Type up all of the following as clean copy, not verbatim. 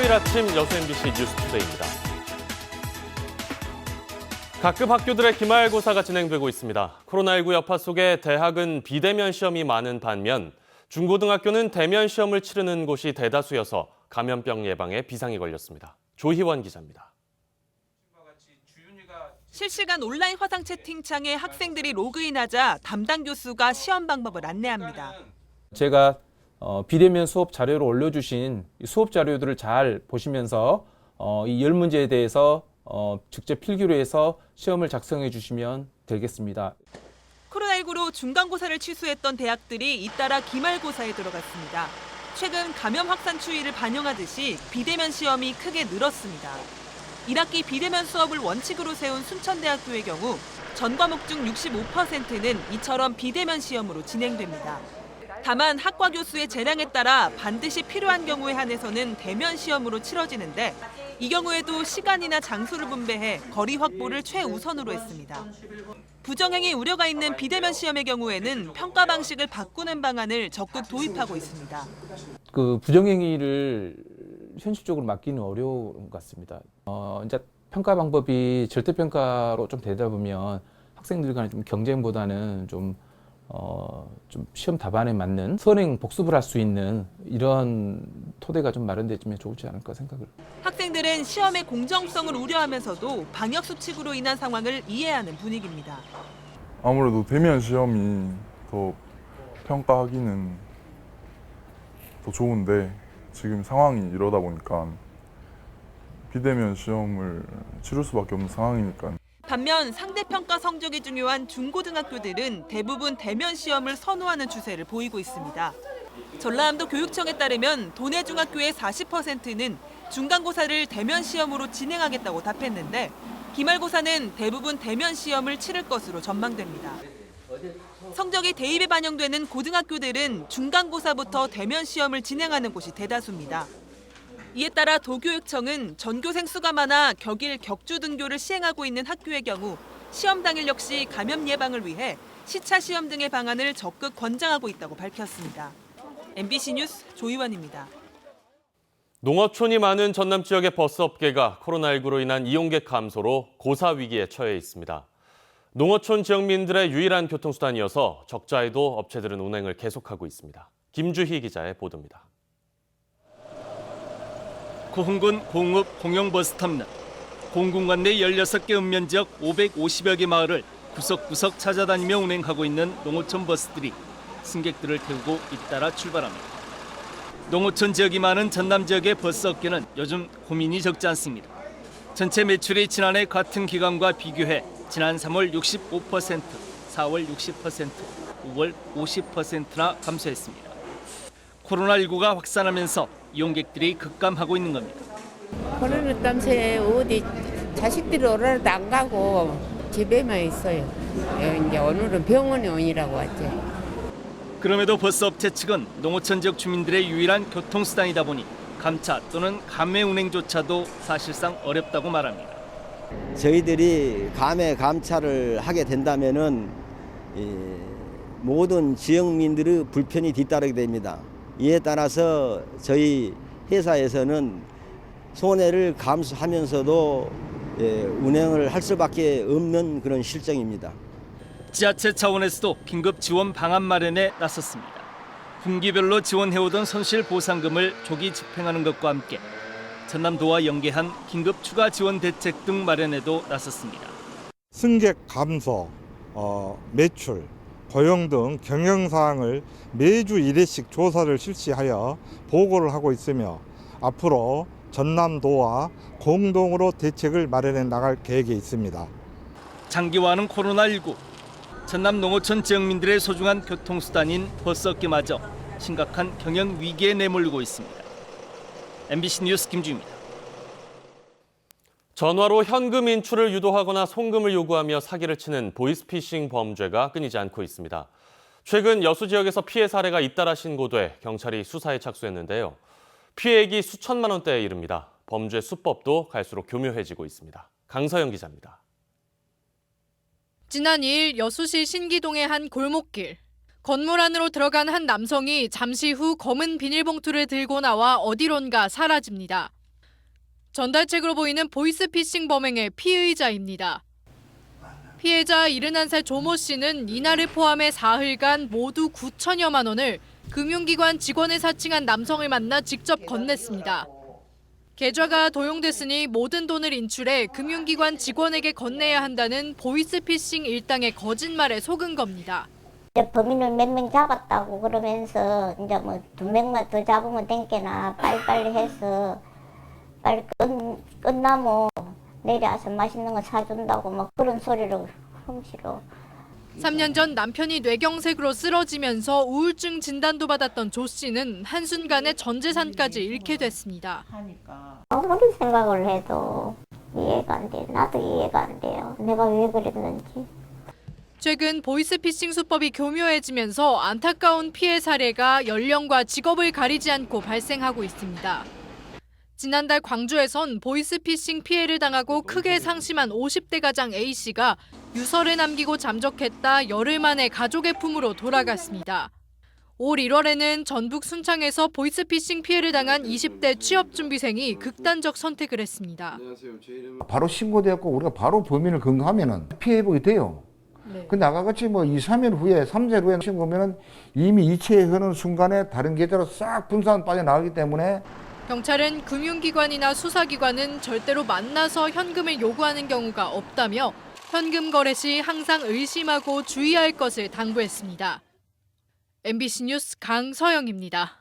화요일 아침 여수 MBC 뉴스투데이입니다. 각급 학교들의 기말고사가 진행되고 있습니다. 코로나19 여파 속에 대학은 비대면 시험이 많은 반면 중고등학교는 대면 시험을 치르는 곳이 대다수여서 감염병 예방에 비상이 걸렸습니다. 조희원 기자입니다. 실시간 온라인 화상 채팅창에 학생들이 로그인하자 담당 교수가 시험 방법을 안내합니다. 제가 비대면 수업 자료로 올려주신 수업 자료들을 잘 보시면서 이 10문제에 대해서 직접 필기로 해서 시험을 작성해 주시면 되겠습니다. 코로나19로 중간고사를 취소했던 대학들이 잇따라 기말고사에 들어갔습니다. 최근 감염 확산 추이를 반영하듯이 비대면 시험이 크게 늘었습니다. 1학기 비대면 수업을 원칙으로 세운 순천대학교의 경우 전 과목 중 65%는 이처럼 비대면 시험으로 진행됩니다. 다만 학과 교수의 재량에 따라 반드시 필요한 경우에 한해서는 대면 시험으로 치러지는데 이 경우에도 시간이나 장소를 분배해 거리 확보를 최우선으로 했습니다. 부정행위 우려가 있는 비대면 시험의 경우에는 평가 방식을 바꾸는 방안을 적극 도입하고 있습니다. 그 부정행위를 현실적으로 막기는 어려운 것 같습니다. 이제 평가 방법이 절대평가로 좀 되다 보면 학생들 간의 좀 경쟁보다는 좀 시험 답안에 맞는 선행 복습을 할 수 있는 이런 토대가 좀 마련되면 좋지 않을까 생각을. 학생들은 시험의 공정성을 우려하면서도 방역 수칙으로 인한 상황을 이해하는 분위기입니다. 아무래도 대면 시험이 더 평가하기는 더 좋은데 지금 상황이 이러다 보니까 비대면 시험을 치를 수밖에 없는 상황이니까. 반면 상대평가 성적이 중요한 중고등학교들은 대부분 대면 시험을 선호하는 추세를 보이고 있습니다. 전라남도 교육청에 따르면 도내 중학교의 40%는 중간고사를 대면 시험으로 진행하겠다고 답했는데 기말고사는 대부분 대면 시험을 치를 것으로 전망됩니다. 성적이 대입에 반영되는 고등학교들은 중간고사부터 대면 시험을 진행하는 곳이 대다수입니다. 이에 따라 도교육청은 전교생 수가 많아 격일 격주 등교를 시행하고 있는 학교의 경우 시험 당일 역시 감염 예방을 위해 시차 시험 등의 방안을 적극 권장하고 있다고 밝혔습니다. MBC 뉴스 조희원입니다. 농어촌이 많은 전남 지역의 버스 업계가 코로나19로 인한 이용객 감소로 고사 위기에 처해 있습니다. 농어촌 지역민들의 유일한 교통수단이어서 적자에도 업체들은 운행을 계속하고 있습니다. 김주희 기자의 보도입니다. 고흥군 공읍 공영버스터미널. 공군관 내 16개 읍면지역 550여 개 마을을 구석구석 찾아다니며 운행하고 있는 농어촌 버스들이 승객들을 태우고 잇따라 출발합니다. 농어촌 지역이 많은 전남 지역의 버스 업계는 요즘 고민이 적지 않습니다. 전체 매출이 지난해 같은 기간과 비교해 지난 3월 65%, 4월 60%, 5월 50%나 감소했습니다. 코로나19가 확산하면서 이용객들이 급감하고 있는 겁니다. 코로나 때문에 어디 자식들이 오라도 안 가고 집에만 있어요. 이제 오늘은 병원에 오니라고 왔지. 그럼에도 버스업체 측은 농어촌 지역 주민들의 유일한 교통수단이다 보니 감차 또는 감매 운행조차도 사실상 어렵다고 말합니다. 저희들이 감매 감차를 하게 된다면은 모든 지역민들의 불편이 뒤따르게 됩니다. 이에 따라서 저희 회사에서는 손해를 감수하면서도 운행을 할 수밖에 없는 그런 실정입니다. 지자체 차원에서도 긴급 지원 방안 마련에 나섰습니다. 분기별로 지원해오던 손실보상금을 조기 집행하는 것과 함께 전남도와 연계한 긴급 추가 지원 대책 등 마련에도 나섰습니다. 승객 감소, 매출, 고용 등 경영사항을 매주 1회씩 조사를 실시하여 보고를 하고 있으며 앞으로 전남도와 공동으로 대책을 마련해 나갈 계획에 있습니다. 장기화하는 코로나19, 전남 농어촌 지역민들의 소중한 교통수단인 버스업계마저 심각한 경영 위기에 내몰리고 있습니다. MBC 뉴스 김주입니다. 전화로 현금 인출을 유도하거나 송금을 요구하며 사기를 치는 보이스피싱 범죄가 끊이지 않고 있습니다. 최근 여수 지역에서 피해 사례가 잇따라 신고돼 경찰이 수사에 착수했는데요. 피해액이 수천만 원대에 이릅니다. 범죄 수법도 갈수록 교묘해지고 있습니다. 강서영 기자입니다. 지난 2일 여수시 신기동의 한 골목길. 건물 안으로 들어간 한 남성이 잠시 후 검은 비닐봉투를 들고 나와 어디론가 사라집니다. 전달책으로 보이는 보이스피싱 범행의 피의자입니다. 피해자 71살 조모 씨는 이날을 포함해 사흘간 모두 9천여만 원을 금융기관 직원을 사칭한 남성을 만나 직접 건넸습니다. 계좌가 도용됐으니 모든 돈을 인출해 금융기관 직원에게 건네야 한다는 보이스피싱 일당의 거짓말에 속은 겁니다. 이제 범인을 몇 명 잡았다고 그러면서 이제 뭐 2명만 더 잡으면 되니까 빨리빨리 해서 빨리 끝나면 내려와서 맛있는 거 사준다고 막 그런 소리를 흠시로. 3년 전 남편이 뇌경색으로 쓰러지면서 우울증 진단도 받았던 조 씨는 한순간에 전 재산까지 잃게 됐습니다. 아무리 생각을 해도 이해가 안 돼. 나도 이해가 안 돼요. 내가 왜 그랬는지. 최근 보이스피싱 수법이 교묘해지면서 안타까운 피해 사례가 연령과 직업을 가리지 않고 발생하고 있습니다. 지난달 광주에선 보이스피싱 피해를 당하고 크게 상심한 50대 가장 A씨가 유서를 남기고 잠적했다 열흘 만에 가족의 품으로 돌아갔습니다. 올 1월에는 전북 순창에서 보이스피싱 피해를 당한 20대 취업준비생이 극단적 선택을 했습니다. 바로 신고되었고 우리가 바로 범인을 검거하면 피해 회복이 돼요. 근데 아까같이 뭐 2, 3일 후에, 3일 후에 신고하면 이미 이체에 흐르는 순간에 다른 계좌로 싹 분산 빠져나가기 때문에 경찰은 금융기관이나 수사기관은 절대로 만나서 현금을 요구하는 경우가 없다며 현금 거래 시 항상 의심하고 주의할 것을 당부했습니다. MBC 뉴스 강서영입니다.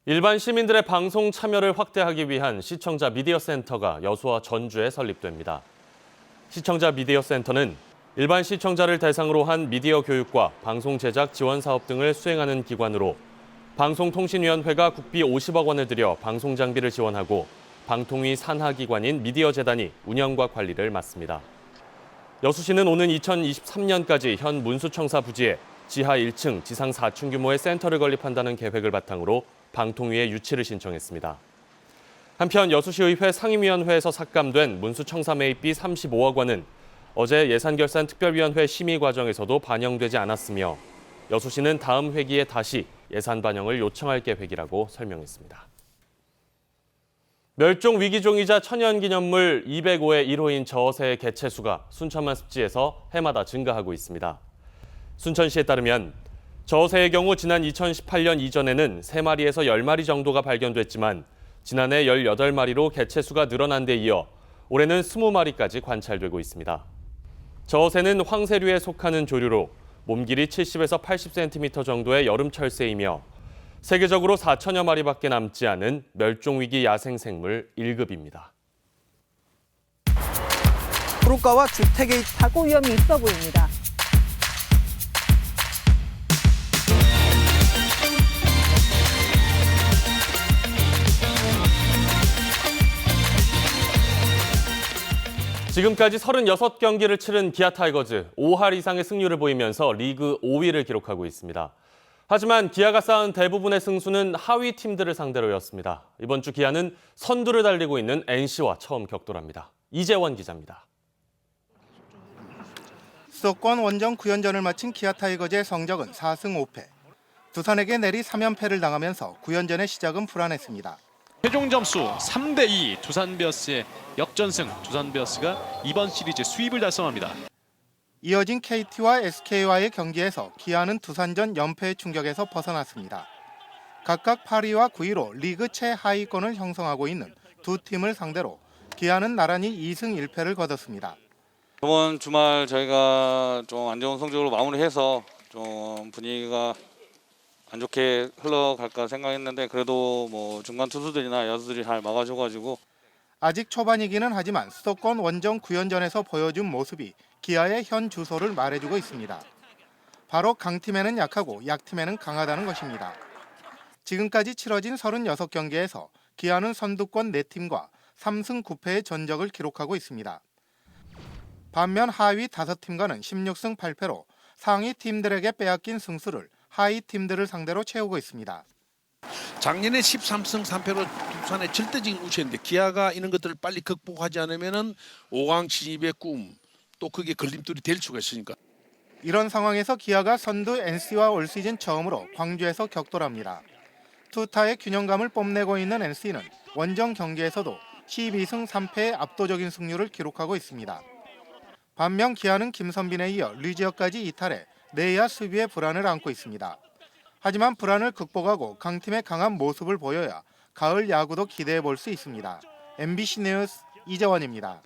일반 시민들의 방송 참여를 확대하기 위한 시청자 미디어 센터가 여수와 전주에 설립됩니다. 시청자 미디어 센터는 일반 시청자를 대상으로 한 미디어 교육과 방송 제작 지원 사업 등을 수행하는 기관으로 방송통신위원회가 국비 50억 원을 들여 방송 장비를 지원하고 방통위 산하기관인 미디어재단이 운영과 관리를 맡습니다. 여수시는 오는 2023년까지 현 문수청사 부지에 지하 1층, 지상 4층 규모의 센터를 건립한다는 계획을 바탕으로 방통위에 유치를 신청했습니다. 한편 여수시의회 상임위원회에서 삭감된 문수청사 매입비 35억 원은 어제 예산결산 특별위원회 심의 과정에서도 반영되지 않았으며 여수시는 다음 회기에 다시 예산 반영을 요청할 계획이라고 설명했습니다. 멸종 위기종이자 천연기념물 205의 1호인 저어새의 개체수가 순천만 습지에서 해마다 증가하고 있습니다. 순천시에 따르면 저어새의 경우 지난 2018년 이전에는 3마리에서 10마리 정도가 발견됐지만 지난해 18마리로 개체수가 늘어난 데 이어 올해는 20마리까지 관찰되고 있습니다. 저어새는 황새류에 속하는 조류로 몸길이 70에서 80cm 정도의 여름철새이며 세계적으로 4천여 마리밖에 남지 않은 멸종위기 야생생물 1급입니다. 도로가와 주택의 사고 위험이 있어 보입니다. 지금까지 36경기를 치른 기아 타이거즈, 5할 이상의 승률을 보이면서 리그 5위를 기록하고 있습니다. 하지만 기아가 쌓은 대부분의 승수는 하위 팀들을 상대로였습니다. 이번 주 기아는 선두를 달리고 있는 NC와 처음 격돌합니다. 이재원 기자입니다. 수도권 원정 9연전을 마친 기아 타이거즈의 성적은 4승 5패. 두산에게 내리 3연패를 당하면서 9연전의 시작은 불안했습니다. 최종 점수 3대2 두산 베어스의 역전승. 두산 베어스가 이번 시리즈 수입을 달성합니다. 이어진 KT와 SK와의 경기에서 기아는 두산전 연패의 충격에서 벗어났습니다. 각각 8위와 9위로 리그 최하위권을 형성하고 있는 두 팀을 상대로 기아는 나란히 2승 1패를 거뒀습니다. 이번 주말 저희가 좀 안 좋은 성적으로 마무리해서 좀 분위기가 안 좋게 흘러갈까 생각했는데 그래도 뭐 중간 투수들이나 여수들이 잘 막아줘가지고 아직 초반이기는 하지만 수도권 원정 9연전에서 보여준 모습이 기아의 현 주소를 말해주고 있습니다. 바로 강팀에는 약하고 약팀에는 강하다는 것입니다. 지금까지 치러진 36경기에서 기아는 선두권 4팀과 3승 9패의 전적을 기록하고 있습니다. 반면 하위 5팀과는 16승 8패로 상위 팀들에게 빼앗긴 승수를 하위 팀들을 상대로 채우고 있습니다. 작년에 13승 3패로 두산의 절대적인 우세인데 기아가 이런 것들을 빨리 극복하지 않으면은 5강 진입의 꿈, 또 그게 걸림돌이 될 수가 있으니까. 이런 상황에서 기아가 선두 NC와 올 시즌 처음으로 광주에서 격돌합니다. 투타의 균형감을 뽐내고 있는 NC는 원정 경기에서도 12승 3패의 압도적인 승률을 기록하고 있습니다. 반면 기아는 김선빈에 이어 류지혁까지 이탈해 내야 수비에 불안을 안고 있습니다. 하지만 불안을 극복하고 강팀의 강한 모습을 보여야 가을 야구도 기대해 볼 수 있습니다. MBC 뉴스 이재원입니다.